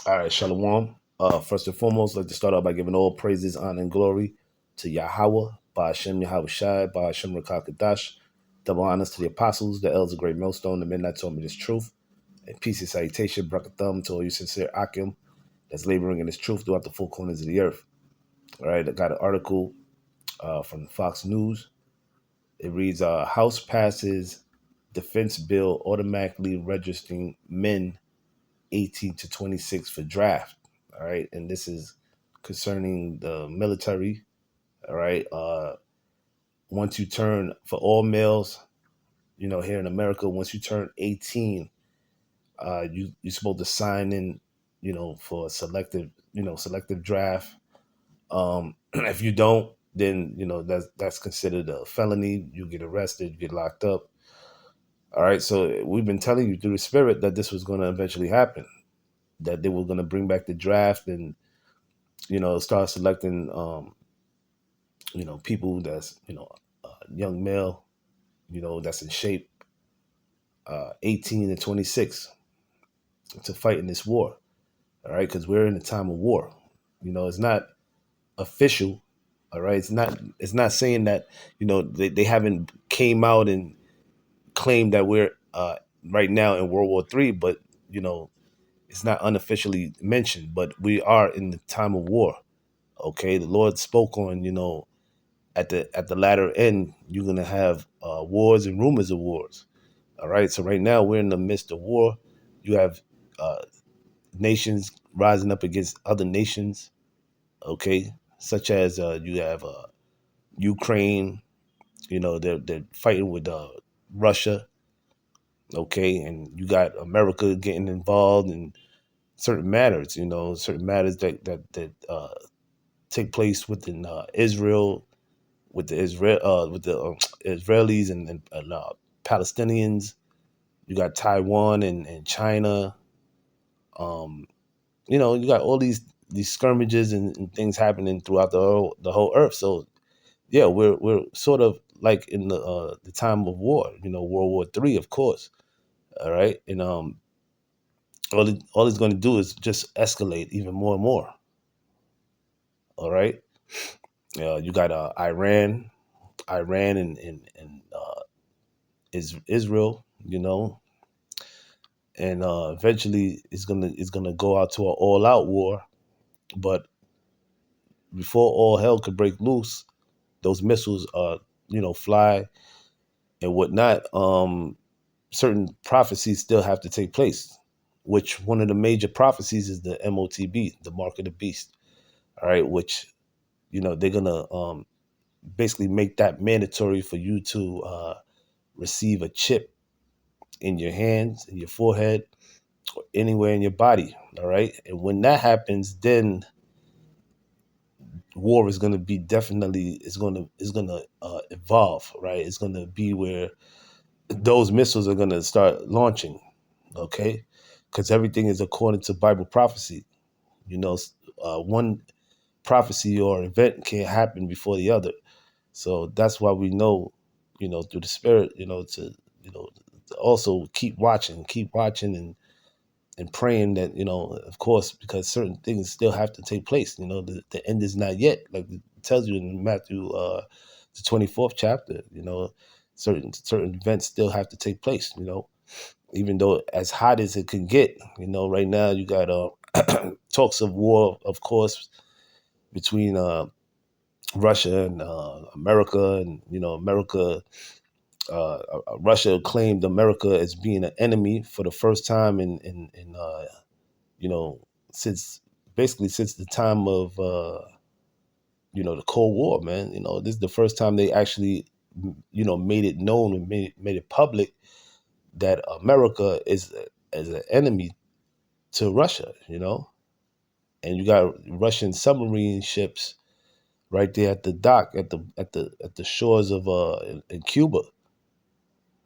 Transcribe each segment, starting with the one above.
All right, Shalawam. First and foremost, I'd like to start out by giving all praises, honor, and glory to Yahweh, by Hashem Yahweh Shai, by Hashem Rakakadash. Double honors to the apostles, the elders of Great Millstone, the men that told me this truth. And peace and salutation, brakathum, to all you sincere Akim that's laboring in this truth throughout the four corners of the earth. All right, I got an article from Fox News. It reads, House passes defense bill automatically registering men 18 to 26 for draft. All right. And this is concerning the military. All right. Once you turn, for all males, here in America, once you turn 18, you're supposed to sign in, for a selective draft. If you don't, then, that's considered a felony. You get arrested, you get locked up. All right. So we've been telling you through the spirit that this was going to eventually happen, that they were going to bring back the draft and start selecting, people that's, young male, that's in shape, 18 and 26 to fight in this war. All right. Because we're in a time of war. It's not official. All right. It's not saying that, they haven't came out and claimed that we're right now in World War III, but, it's not unofficially mentioned, but we are in the time of war. Okay. The Lord spoke on, at the latter end, you're gonna have wars and rumors of wars. All right. So right now we're in the midst of war. You have uh, nations rising up against other nations. Okay, such as you have Ukraine. They're fighting with Russia. Okay, and you got America getting involved in certain matters. Certain matters that take place within Israel with the Israelis and Palestinians. You got Taiwan and China. Um, you got all these skirmishes and things happening throughout the whole earth. So yeah, we're sort of like in the time of war. World War III, of course. All right, and all it's going to do is just escalate even more and more. All right, you got Iran and is Israel. And eventually it's gonna go out to an all out war. But before all hell could break loose, those missiles fly and whatnot. Certain prophecies still have to take place. Which one of the major prophecies is the MOTB, the mark of the beast. All right, which they're gonna basically make that mandatory for you to receive a chip in your hands, in your forehead, anywhere in your body. All right. And when that happens, then war is going to be definitely is going to evolve. Right. It's going to be where those missiles are going to start launching. Okay. Because everything is according to Bible prophecy. One prophecy or event can't happen before the other. So that's why we know, through the spirit, to also keep watching and praying that, of course, because certain things still have to take place. The end is not yet, like it tells you in Matthew the 24th chapter. Certain events still have to take place. Even though as hot as it can get, right now you got talks of war, of course, between Russia and America, and America. Russia claimed America as being an enemy for the first time in you know, since basically since the time of the Cold War, man. This is the first time they actually, made it known and made it public that America is as an enemy to Russia. And you got Russian submarine ships right there at the dock at the shores of in Cuba.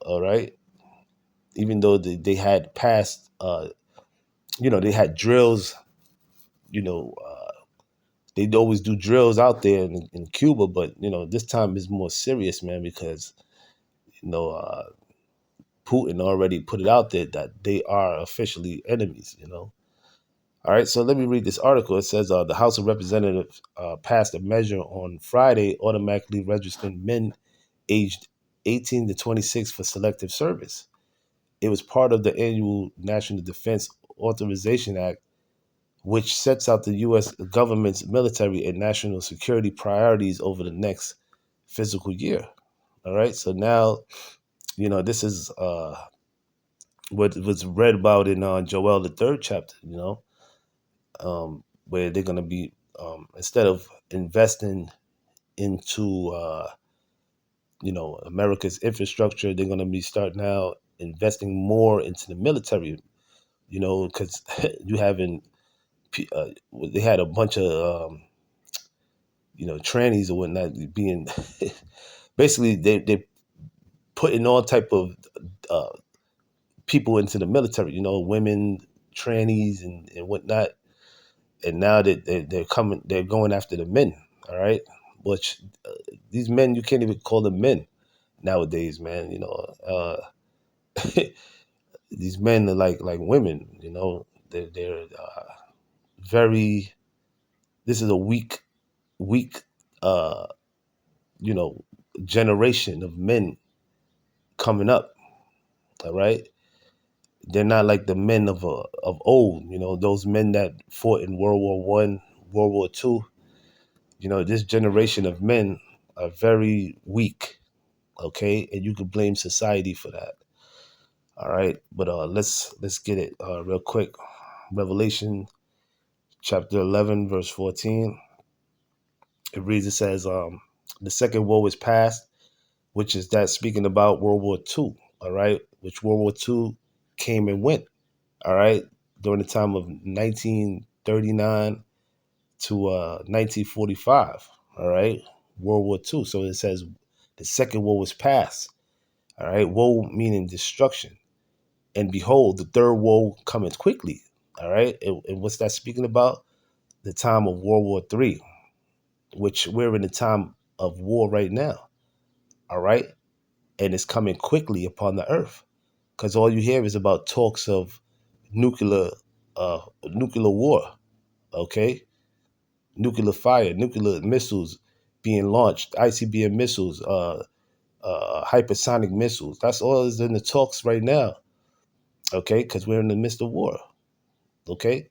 All right, even though they had passed, they had drills. You know, they'd always do drills out there in Cuba, but this time is more serious, man, because you know uh, Putin already put it out there that they are officially enemies. All right, so let me read this article. It says the House of Representatives passed a measure on Friday automatically registering men aged 18 to 26 for selective service. It was part of the annual National Defense Authorization Act, which sets out the U.S. government's military and national security priorities over the next fiscal year. All right, so now, this is what was read about in Joel, the third chapter, where they're going to be, instead of investing into, America's infrastructure, they're going to be start now investing more into the military, because you having, uh, they had a bunch of, trannies or whatnot being, basically they're putting all type of uh, people into the military, women, trannies and whatnot. And now that they're going after the men. All right, which these men, you can't even call them men nowadays, man. These men are like women. They're very. This is a weak, uh, you know, generation of men coming up. All right, they're not like the men of old. Those men that fought in World War I, World War II. This generation of men are very weak, okay? And you could blame society for that. All right. But let's get it real quick. Revelation chapter 11, verse 14. It reads, it says, the second woe is past, which is that speaking about World War II, all right, which World War II came and went, all right, during the time of 1939 to 1945, all right, World War II. So it says the second woe was past, all right, woe meaning destruction. And behold, the third woe cometh quickly, all right. And what's that speaking about? The time of World War III, which we're in the time of war right now, all right. And it's coming quickly upon the earth because all you hear is about talks of nuclear, nuclear war, okay, nuclear fire, nuclear missiles being launched, ICBM missiles, hypersonic missiles. That's all is in the talks right now, okay, because we're in the midst of war, okay.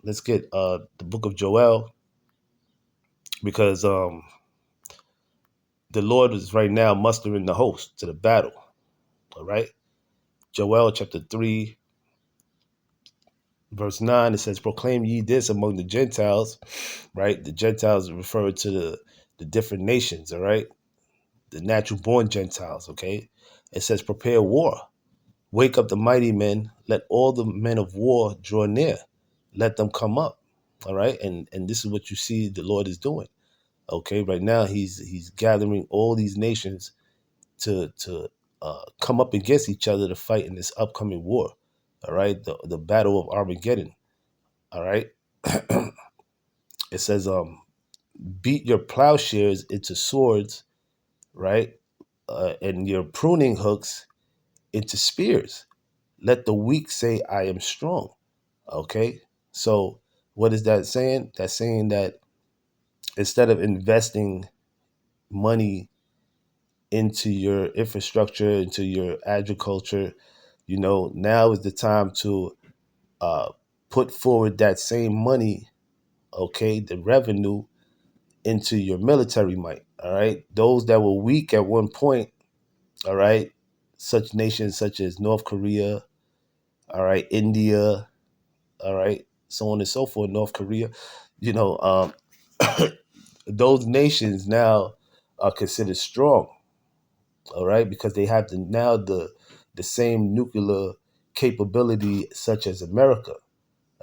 Let's get the book of Joel because the Lord is right now mustering the host to the battle, all right. Joel chapter 3, verse 9, it says, proclaim ye this among the Gentiles, right? The Gentiles refer to the different nations, all right? The natural born Gentiles, okay? It says, prepare war. Wake up the mighty men. Let all the men of war draw near. Let them come up, all right? And this is what you see the Lord is doing, okay? Right now, he's gathering all these nations to come up against each other to fight in this upcoming war, all right? The battle of Armageddon, all right? It says, beat your plowshares into swords, right? And your pruning hooks into spears. Let the weak say, I am strong. Okay. So what is that saying? That's saying that instead of investing money into your infrastructure, into your agriculture, now is the time to uh, put forward that same money, okay, the revenue into your military might. All right. Those that were weak at one point, all right, such nations such as North Korea, all right, India, all right, so on and so forth, North Korea, you know, um, those nations now are considered strong, all right, because they have now the same nuclear capability such as America.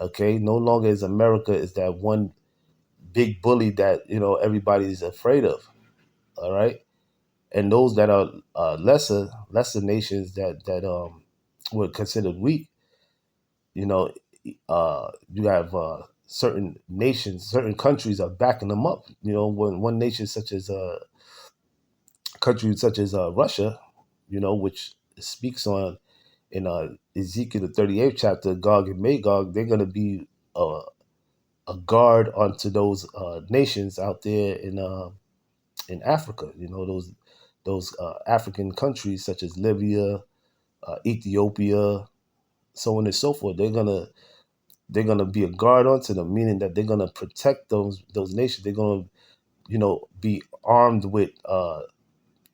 Okay, no longer is America is that one big bully that everybody's afraid of. All right, and those that are lesser nations that were considered weak, you know, you have certain nations, certain countries are backing them up. When one nation such as country such as Russia, which speaks on in Ezekiel the 38th chapter, Gog and Magog, they're going to be a guard onto those nations out there in Africa. Those African countries such as Libya, Ethiopia, so on and so forth. They're gonna be a guard onto them, meaning that they're gonna protect those nations. They're gonna be armed with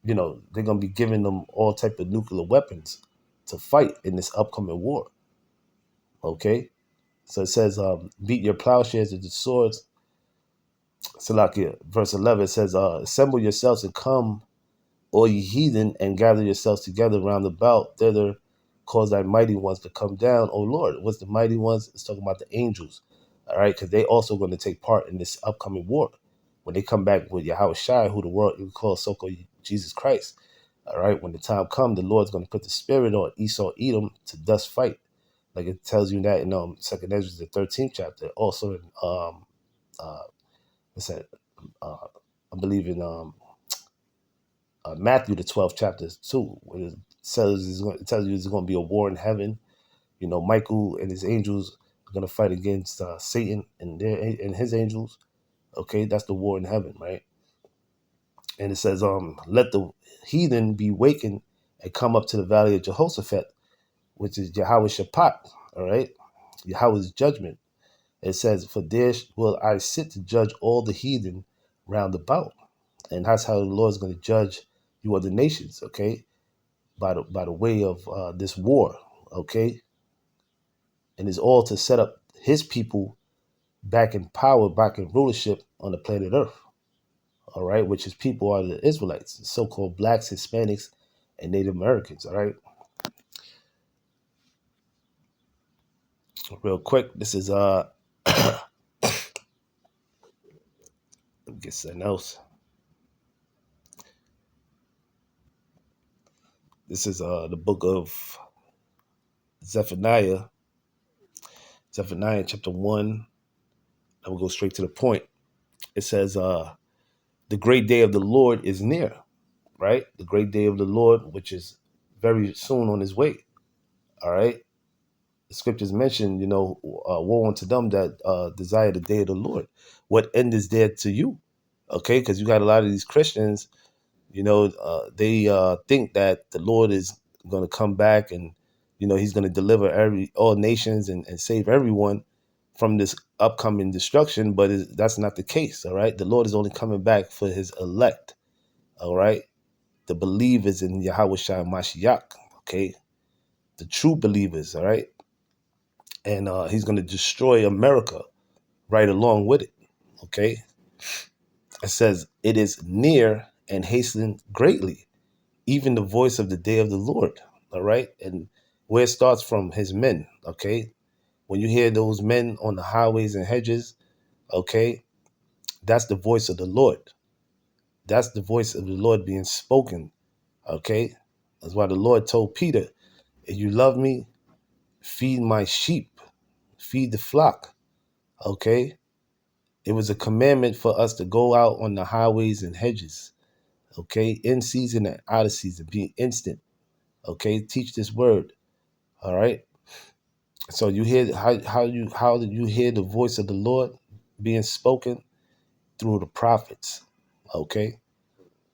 they're gonna be giving them all type of nuclear weapons to fight in this upcoming war. Okay, so it says, beat your plowshares with the swords. Salakia, verse 11 says, assemble yourselves and come, all ye heathen, and gather yourselves together round about thither, cause thy mighty ones to come down. O Lord, what's the mighty ones? It's talking about the angels, all right, because they also going to take part in this upcoming war when they come back with Yahweh Shai, who the world will call so-called Jesus Christ. All right, when the time comes, the Lord's going to put the spirit on Esau, Edom to thus fight, like it tells you that in Second Ezra, the 13th chapter. Also in what's that? I believe in Matthew, the 12th chapter too, where it it tells you there's going to be a war in heaven. Michael and his angels are going to fight against Satan and his angels. Okay, that's the war in heaven, right? And it says, let the heathen be wakened and come up to the valley of Jehoshaphat, which is Yahweh Shaphat, all right? Yahweh's judgment. It says, for there will I sit to judge all the heathen round about. And that's how the Lord's going to judge you other nations, okay? By the way of this war, okay? And it's all to set up his people back in power, back in rulership on the planet Earth, all right? Which his people are the Israelites, the so-called blacks, Hispanics, and Native Americans, all right? Real quick, this is let me get something else. This is the book of Zephaniah, chapter 1. I will go straight to the point. It says, the great day of the Lord is near, right? The great day of the Lord, which is very soon on his way, all right? The scriptures mention, woe unto them that desire the day of the Lord. What end is there to you? Okay, because you got a lot of these Christians, they think that the Lord is going to come back and, he's going to deliver all nations and save everyone from this upcoming destruction, but that's not the case, all right? The Lord is only coming back for his elect, all right? The believers in Yahweh Shai Mashiach, okay? The true believers, all right? And he's going to destroy America right along with it, okay? It says, it is near and hasten greatly, even the voice of the day of the Lord, all right? And where it starts from his men, okay? When you hear those men on the highways and hedges, okay, that's the voice of the Lord. That's the voice of the Lord being spoken, okay? That's why the Lord told Peter, if you love me, feed my sheep, feed the flock, okay? It was a commandment for us to go out on the highways and hedges, okay? In season and out of season, be instant, okay? Teach this word, all right? So you hear how do you hear the voice of the Lord being spoken? Through the prophets, okay?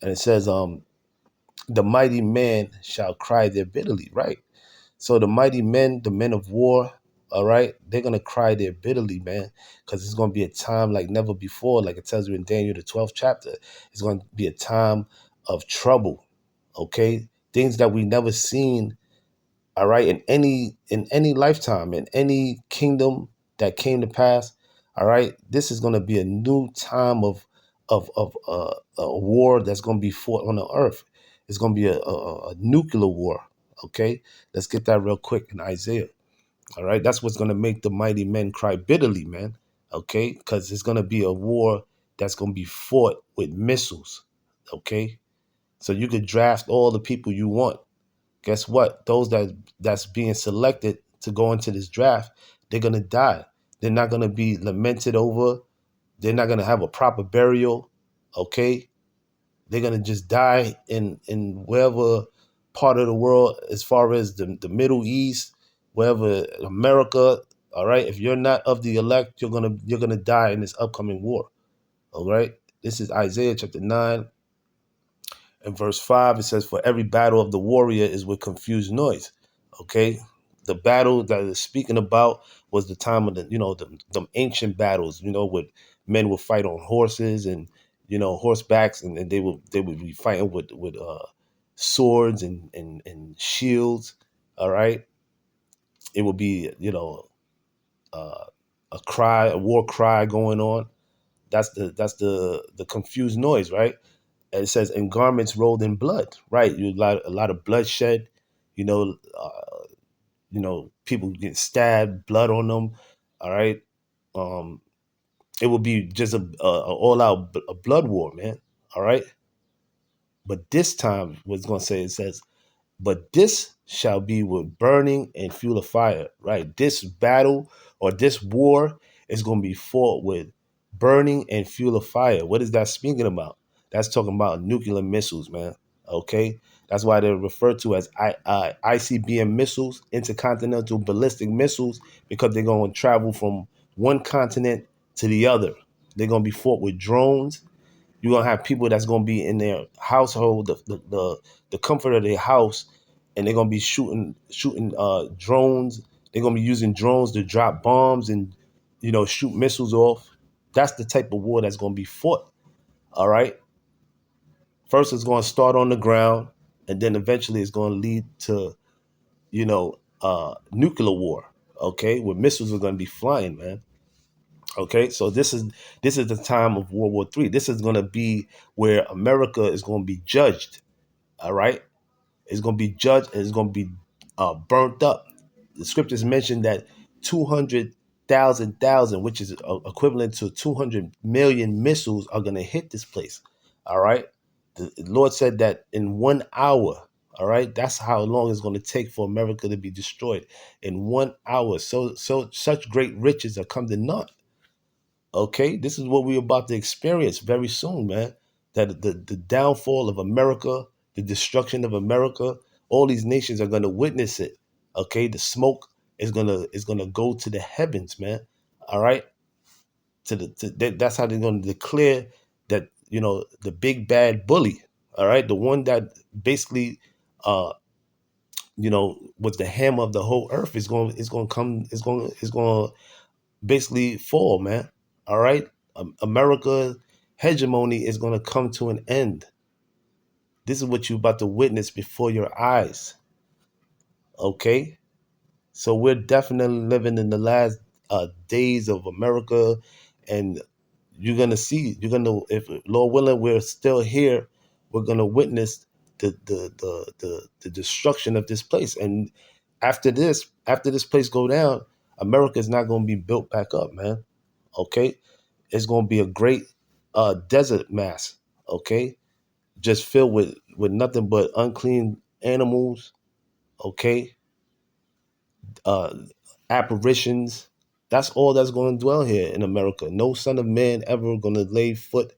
And it says, the mighty man shall cry there bitterly, right? So the mighty men, the men of war, all right, they're gonna cry there bitterly, man, because it's gonna be a time like never before. Like it tells you in Daniel, the 12th chapter, it's gonna be a time of trouble, okay? Things that we never seen, all right, in any lifetime, in any kingdom that came to pass, all right. This is gonna be a new time of a war that's gonna be fought on the earth. It's gonna be a nuclear war. Okay, let's get that real quick in Isaiah. All right, that's what's gonna make the mighty men cry bitterly, man. Okay, because it's gonna be a war that's gonna be fought with missiles. Okay, so you could draft all the people you want. Guess what? Those that's being selected to go into this draft, they're gonna die. They're not gonna be lamented over. They're not gonna have a proper burial. Okay, they're gonna just die in wherever part of the world, as far as the Middle East, wherever America. All right. If you're not of the elect, you're gonna die in this upcoming war. All right. This is Isaiah chapter 9 and verse 5. It says, "For every battle of the warrior is with confused noise." Okay. The battle that it's speaking about was the time of the ancient battles, with men would fight on horses and horsebacks, and they would be fighting with swords and shields. All right. It would be, uh, a war cry going on. That's the confused noise, right? And it says, "And garments rolled in blood," right? A lot of bloodshed, you know, people getting stabbed, blood on them. All right, um, it will be just a all out a blood war, man. All right, but this time, what's going to say? It says, "But this shall be with burning and fuel of fire," right? This battle or this war is going to be fought with burning and fuel of fire. What is that speaking about? That's talking about nuclear missiles, man. Okay. That's why they're referred to as ICBM missiles, intercontinental ballistic missiles, because they're going to travel from one continent to the other. They're going to be fought with drones. You're gonna have people that's gonna be in their household, the comfort of their house, and they're gonna be shooting drones. They're gonna be using drones to drop bombs and shoot missiles off. That's the type of war that's gonna be fought. All right. First, it's gonna start on the ground, and then eventually it's gonna lead to nuclear war. Okay, where missiles are gonna be flying, man. Okay, so this is the time of World War III. This is going to be where America is going to be judged. All right, it's going to be judged and it's going to be burnt up. The scriptures mention that 200,000, which is equivalent to 200 million missiles, are going to hit this place. All right, the Lord said that in 1 hour. All right, that's how long it's going to take for America to be destroyed in 1 hour. So such great riches are come to naught. Okay, this is what we're about to experience very soon, man. That the downfall of America, the destruction of America, all these nations are gonna witness it. Okay, the smoke is gonna go to the heavens, man. All right, that's how they're gonna declare that the big bad bully. All right, the one that basically was the hammer of the whole earth is going to come is going to basically fall, man. All right, America hegemony is going to come to an end. This is what you're about to witness before your eyes. Okay, so we're definitely living in the last days of America, and if Lord willing, we're still here. We're gonna witness the destruction of this place, and after this place go down, America is not gonna be built back up, man. Okay, it's gonna be a great desert mass. Okay, just filled with nothing but unclean animals. Okay, uh, apparitions. That's all that's going to dwell here in America. No son of man ever going to lay foot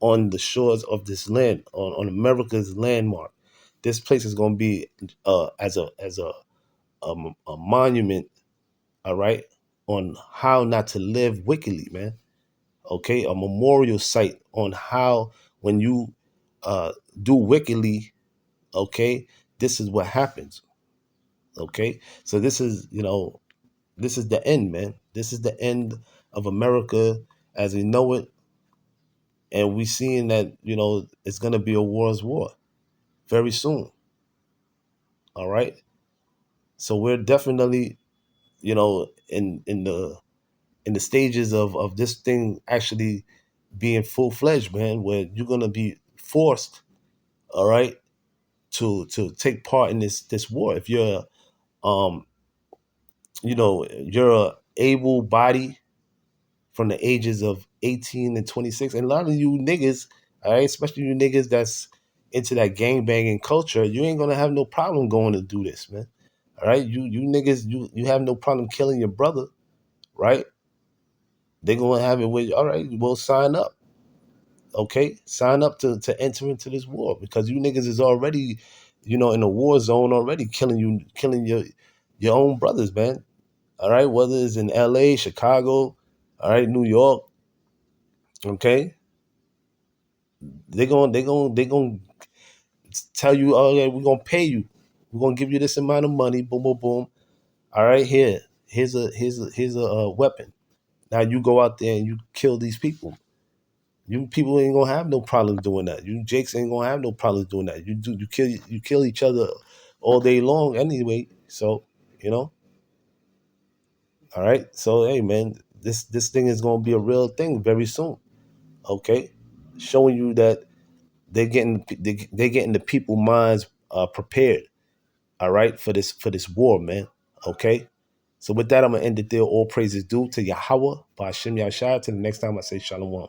on the shores of this land, on America's landmark. This place is going to be as a monument, all right, on how not to live wickedly, man. Okay, a memorial site on how when you do wickedly, okay, this is what happens. Okay, so this is the end, man. This is the end of America as we know it, and we seeing that it's gonna be a war's war very soon. All right, so we're definitely in the stages of this thing actually being full fledged, man. Where you're gonna be forced, all right, to take part in this war. If um you're a able body from the ages of 18 and 26. And a lot of you niggas, all right, especially you niggas that's into that gang banging culture, you ain't gonna have no problem going to do this, man. All right, you niggas, you have no problem killing your brother, right? They gonna have it with, all right, well, sign up. Okay, sign up to enter into this war because you niggas is already, in a war zone already, killing your own brothers, man. All right, whether it's in LA, Chicago, all right, New York, okay, they gonna tell you, oh yeah, we're gonna pay you, we're gonna give you this amount of money, boom, boom, boom. All right, here's a weapon. Now you go out there and you kill these people. You people ain't gonna have no problem doing that. You Jakes ain't gonna have no problem doing that. You kill each other all day long anyway. So, you know, all right. So hey man, this thing is gonna be a real thing very soon. Okay, showing you that they're getting the people minds prepared. All right, for this war, man. Okay. So with that, I'm gonna end it there. All praises due to Yahweh, by Hashem Yahshua. Till the next time I say Shalom.